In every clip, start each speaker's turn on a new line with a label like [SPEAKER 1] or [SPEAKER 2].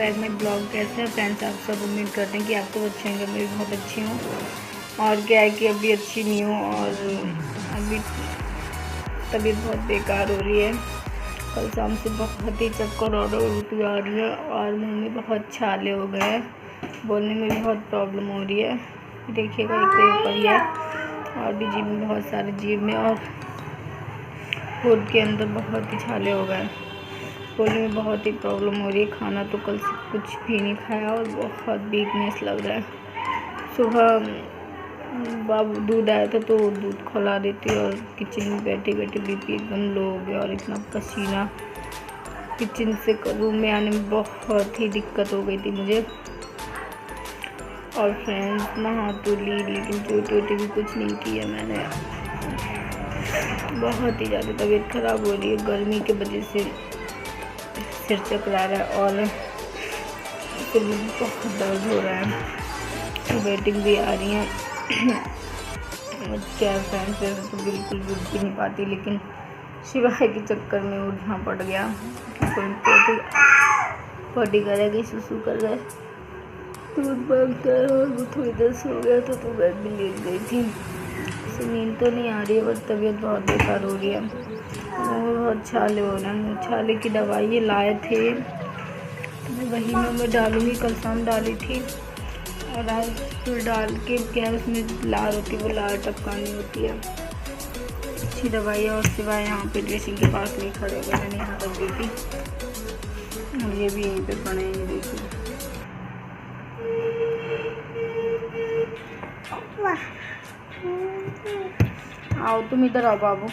[SPEAKER 1] Back my blog. कैसे हैं friends आप सब? उम्मीद करते हैं कि आप तो अच्छे होंगे। मैं भी बहुत अच्छी हूँ। और क्या है कि अभी अच्छी नहीं हूँ और अभी तबीयत बहुत बेकार हो रही है। कल शाम से बहुत ही चक्कर और उल्टी आ रही है और मुँह में बहुत छाले हो गए हैं। बोलने में भी बहुत प्रॉब्लम हो रही है। देखिएगा एक तो ऊपर ही है और भी जीभ में बहुत सारे, जीभ में और होंठ के अंदर बहुत ही छाले हो गए। बोलने में बहुत ही प्रॉब्लम हो रही है। खाना तो कल से कुछ भी नहीं खाया और बहुत वीकनेस लग रहा है। सुबह बाबू दूध आया था तो दूध खिला देती और किचन में बैठे बैठे बीपी एकदम लो हो गया और इतना पसीना, किचन से रूम में आने में बहुत ही दिक्कत हो गई थी मुझे। और फ्रेंड्स नहा तो ली लेकिन चोटी वोटी भी कुछ नहीं किया मैंने। बहुत ही ज़्यादा तबीयत ख़राब हो रही है। गर्मी की वजह से सिर चकरा रहा है और सिर में बहुत दर्द हो रहा है। वेटिंग भी आ रही है। क्या फ्रेंड्स, वैसे तो बिल्कुल भी उठ भी नहीं पाती लेकिन शिवाय के चक्कर में उठना पड़ गया। पॉटी करेगी, सुसु कर गए, दूध मांगता है और वो थोड़ी देर सो गया था तो बेड में लेट गई थी। नींद तो नहीं आ रही है बस तबीयत बहुत बेकार हो रही है। मुँह बहुत छाले हो रहे हैं। छाले की दवाई लाए थे तो वही मैं डालूँगी। कल शाम डाली थी और आज फिर डाल के क्या उसमें लार होती है, वो लार टपकानी होती है। अच्छी दवाई है। और सिवाय यहाँ पे ड्रेसिंग के पास नहीं खड़े हो गए, मैंने यहाँ रख दी थी और ये भी यहीं पे पड़े हैं। देखिए आओ तुम इधर आओ बाबू।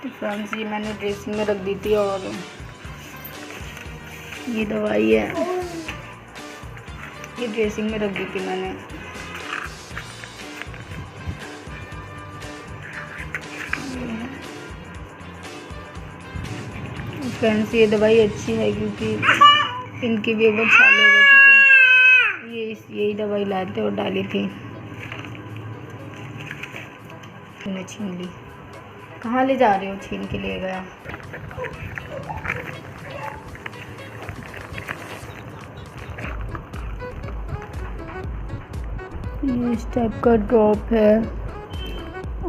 [SPEAKER 1] तो फ्रेंड्स ये मैंने ड्रेसिंग में रख दी थी और ये दवाई है, ये ड्रेसिंग में रख दी थी मैंने। फ्रेंड्स ये दवाई अच्छी है क्योंकि इनके भी एक बार छाले हो गए थे तो यही दवाई लाए थे और डाली थी। मैंने छीन ली। कहाँ ले जा रहे हो? छीन के ले गया। ये इस टाइप का ड्रॉप है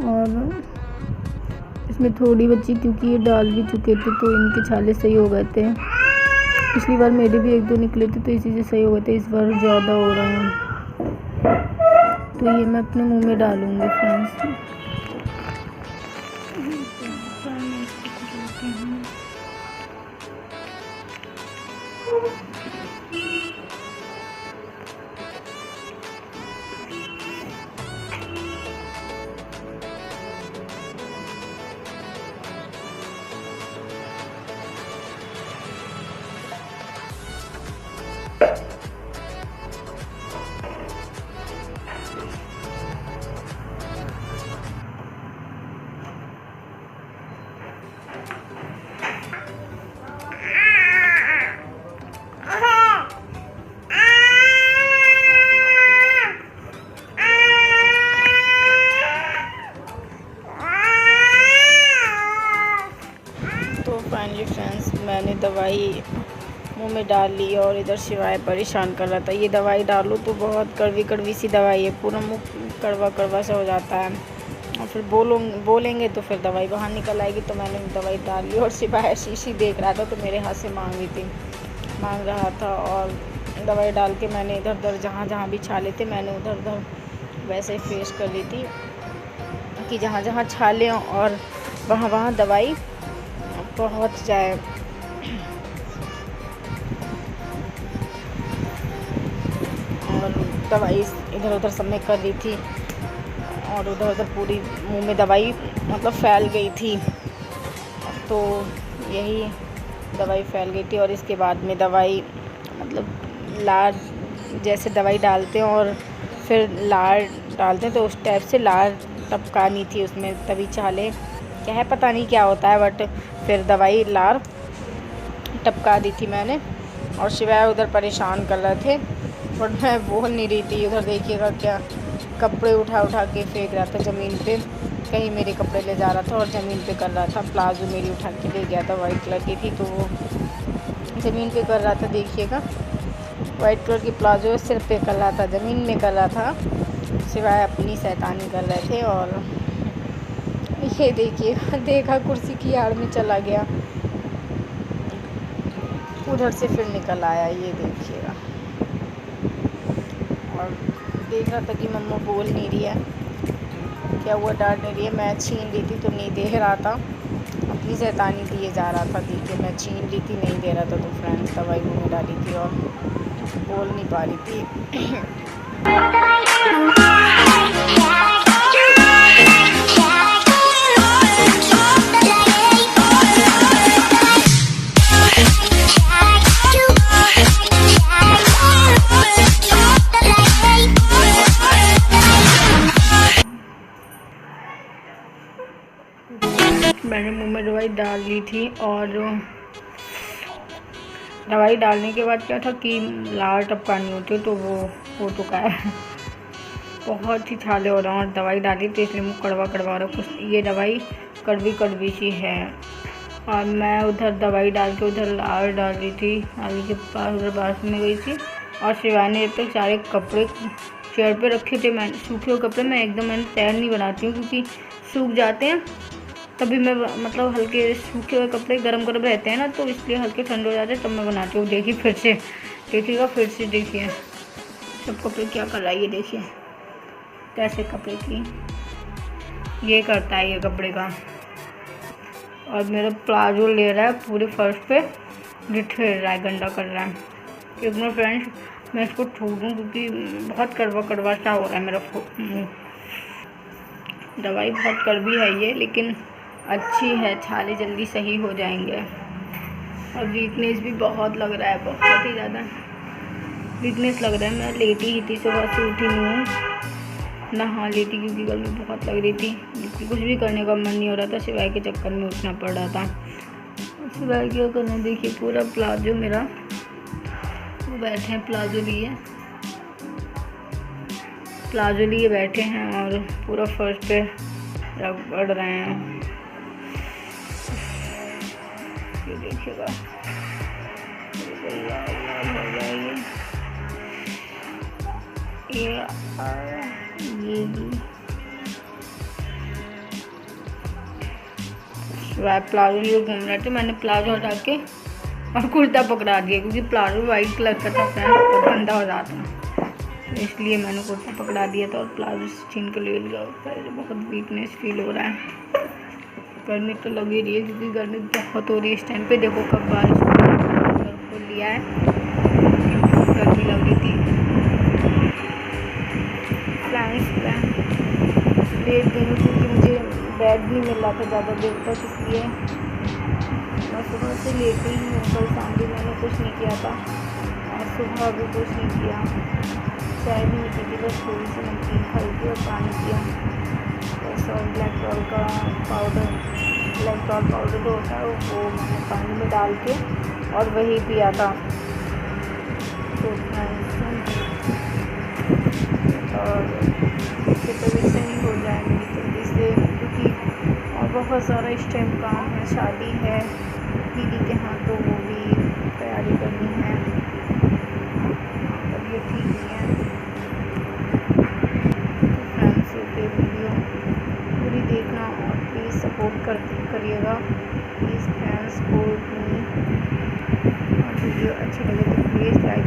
[SPEAKER 1] और इसमें थोड़ी बची क्योंकि ये डाल भी चुके थे तो इनके छाले सही हो गए थे। पिछली बार मेरे भी एक दो निकले थे तो इसी से सही हो गए थे। इस बार ज़्यादा हो रहे हैं तो ये मैं अपने मुंह में डालूँगी फ्रेंड्स। फाइनली फ्रेंड्स मैंने दवाई मुंह में डाल ली और इधर शिवाय परेशान कर रहा था। ये दवाई डालो तो बहुत कड़वी कड़वी सी दवाई है, पूरा मुंह कड़वा कड़वा सा हो जाता है और फिर बोलेंगे तो फिर दवाई बाहर निकल आएगी। तो मैंने दवाई डाल ली और शिवाय शीशी देख रहा था तो मेरे हाथ से मांग रहा था और दवाई डाल के मैंने इधर उधर जहाँ जहाँ भी छाले थे मैंने उधर उधर वैसे ही फेस कर ली थी कि जहाँ जहाँ छाले और वहाँ दवाई पहुँच जाए। और दवाई इधर उधर सब में कर रही थी और उधर उधर पूरी मुंह में दवाई मतलब फैल गई थी। तो यही दवाई फैल गई थी और इसके बाद में दवाई मतलब लार जैसे दवाई डालते हैं और फिर लार डालते हैं तो उस टाइप से लार टपकानी थी उसमें, तभी छाले क्या है पता नहीं क्या होता है बट फिर दवाई लार टपका दी थी मैंने। और शिवाय उधर परेशान कर रहे थे बट मैं बोल नहीं रही थी। उधर देखिएगा क्या कपड़े उठा के फेंक रहा था ज़मीन पे, कहीं मेरे कपड़े ले जा रहा था और ज़मीन पे कर रहा था। प्लाजो मेरी उठा के ले गया था, वाइट कलर की थी तो वो ज़मीन पे कर रहा था, देखिएगा। वाइट कलर की प्लाजो सिर पे कर रहा था, ज़मीन में कर रहा था, सिवाय अपनी शैतानी कर रहे थे। और ये देखिएगा, देखा कुर्सी की आड़ में चला गया, उधर से फिर निकल आया, ये देखिएगा। और देख रहा था कि मम्मा बोल नहीं रही है, क्या हुआ, डांट नहीं रही है। मैं छीन रही थी तो नहीं दे रहा था, अपनी शैतानी दिए जा रहा था। देखिए मैं छीन रही थी, नहीं दे रहा था, तो फ्रेंड्स दवाई मुँह में डाली थी और बोल नहीं पा रही थी। मैंने मुंह में दवाई डाल ली थी और दवाई डालने के बाद क्या था कि लार टपकानी होती है, तो वो हो चुका है। बहुत ही छाले हो रहा हूँ और दवाई डाली तो इसलिए मुँह कड़वा कड़वा रहा, कुछ ये दवाई कड़वी कड़वी सी है। और मैं उधर दवाई डाल के उधर लार डाल रही थी, आगे के पास उधर बाथरूम में गई थी। और शिवानी पे सारे कपड़े चेयर पे रखे थे, मैंने सूखे हुए कपड़े, मैं एकदम मैंने तैर नहीं बनाती हूँ क्योंकि सूख जाते हैं, तभी मैं मतलब हल्के सूखे हुए कपड़े गरम गरम रहते हैं ना, तो इसलिए हल्के ठंडे हो जाते हैं तब मैं बनाती हूँ। देखिए फिर से, देखिएगा फिर से, देखिए सब कपड़े क्या कर रहा है, ये देखिए कैसे कपड़े की ये करता है ये कपड़े का। और मेरा प्लाजो ले रहा है पूरे फर्श पे, बिखेर रहा है, गंदा कर रहा है। एक मिनट फ्रेंड्स, मैं इसको छोड़ दूँ क्योंकि बहुत कड़वा कड़वा सा हो रहा है मेरा मुँह। दवाई बहुत कड़वी है ये, लेकिन अच्छी है, छाले जल्दी सही हो जाएंगे। और वीकनेस भी बहुत लग रहा है, बहुत ही ज़्यादा वीकनेस लग रहा है। मैं लेटी ही थी, सुबह से उठी नहीं हूँ, नहा लेती क्योंकि गर्मी बहुत लग रही थी। कुछ भी करने का मन नहीं हो रहा था, सिवाय के चक्कर में उठना पड़ रहा था। सिवाय क्या करना, देखिए पूरा प्लाजो मेरा, वो बैठे हैं प्लाजो लिए बैठे हैं और पूरा फर्श पे रगड़ रहे हैं। ये देखिएगा ये प्लाजो लिए घूम रहे थे, मैंने प्लाजो हटा के और कुर्ता पकड़ा दिया क्योंकि प्लाजो वाइट कलर का था फ्रेंड, तो गंदा हो जाता, तो इसलिए मैंने कुर्ता पकड़ा दिया था और प्लाजो से छीन के ले लिया। बहुत वीकनेस फील हो रहा है, गर्मी तो लग ही रही है क्योंकि गर्मी बहुत हो रही है इस टाइम पे। देखो कब बारिश खोल लिया है, गर्मी लग रही थी। लेट गई क्योंकि मुझे बेड भी मिल रहा था ज़्यादा देर तक, इसलिए मैं सुबह से लेट ही हूँ। कल शाम भी मैंने कुछ नहीं किया था और सुबह भी कुछ नहीं किया, चाय भी नहीं पी थी, बस थोड़ी सी नमकीन खाई थी और पानी पिया बस। और ब्लैक टॉल पाउडर जो होता है वो मैंने पानी में डाल के और वही पिया था। तो और इससे तबीयत सही हो जाएगी जल्दी से, क्योंकि और बहुत सारा इस टाइम काम है, शादी है दीदी के यहाँ, तो वो भी तैयारी करनी है, तबीयत ठीक नहीं है। फ्रेंड्स के वीडियो पूरी देखना और प्लीज़ सपोर्ट करिएगा प्लीज़ फ्रेंड्स, सपोर्ट मी। और वीडियो अच्छी लगे तो प्लीज़ लाइक